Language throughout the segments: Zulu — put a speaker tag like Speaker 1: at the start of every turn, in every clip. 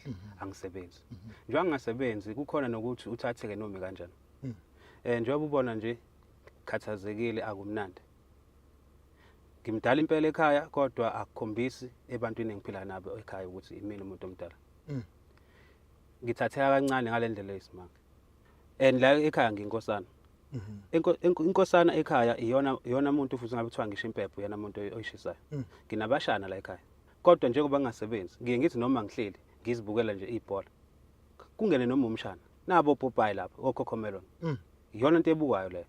Speaker 1: kahle angisebenzi njengoba ngingasebenzi kukhona nokuthi uthatheke noma kanjani njengoba ubona nje khathazekile akumnandi ngimdala impela ekhaya kodwa akukhombisi ebantwini engiphila nabo ekhaya ukuthi imina umuntu omdala ngithatheka kancane ngalendlela eyisimanga and la ekhaya nginkosana inkosana ekhaya iyona umuntu futhi ngabe kuthiwa ngisho impepho yena umuntu oyishisayo nginabashana la ekhaya kodwa njengoba ngingasebenzi ngiye ngithi noma ngihleli ngizibukela nje ibhola kungene noma umshana nabo Popeye lapha okhokhomelona iyona into ebukwayo le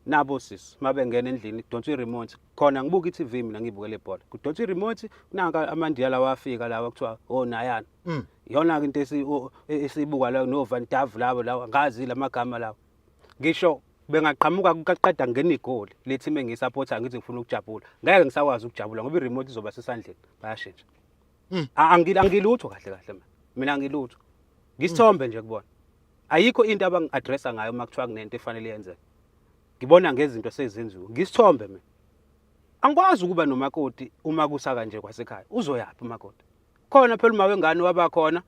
Speaker 1: nabo sisi mabengena endlini kudonsa iremote khona ngibuka iTV mina ngibukela ibhola kudonsa iremote nanka amandiya lawa afika lawa kuthiwa Nayana iyona into esibuka la no Van Dav lawa ngazi lamagama lawa ngisho bengaqhamuka kuqaqeda ngena igoli le team engisupporta ngithi ngifuna ukujabula ngeke ngisakwazi ukujabula ngoba iremote izoba sesandleni bayashintsha angilutho kahle mina ngilutho ngisithombe nje kubona ayikho into abangi-addressa ngayo makuthiwa kunento efanele yenzeke ngibona ngezinto sezenziwe ngisithombe mina angikwazi ukuba nomakoti uma kusaka nje kwasekhaya uzoyaphi umakoti khona phela uma wengane wabakhona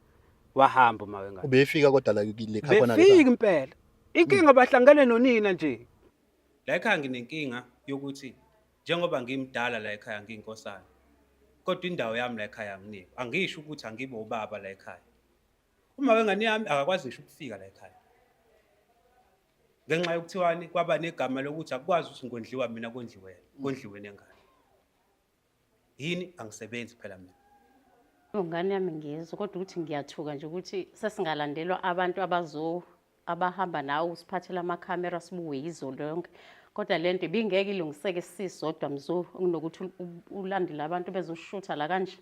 Speaker 1: wahamba uma wengane
Speaker 2: ubefika kodwa la lekhaya
Speaker 1: befika impela inkinga bahlangane nonina nje la ekhaya nginenkinga yokuthi njengoba ngimdala la ekhaya ngiyinkosana kodwa indawo yami la ekhaya nginike angisho ukuthi angibe ubaba la ekhaya uma wengane yami akakwazi ngisho ukufika la ekhaya ngenxa yokuthiwani kwaba negama lokuthi akwazi ukuthi ngondliwa mina kondliwe nengane yini angisebenzi phela mina
Speaker 3: Ngane yami ngiyezwa kodwa ukuthi ngiyathuka nje ukuthi sesingalandelwa abantu abahamba nawe usiphathela amakhamera sibuwe izolo yonke kodwa lento ibingeke ilungiseke sisodwa mzo kunokuthi ulandele abantu bezoshutha la kanje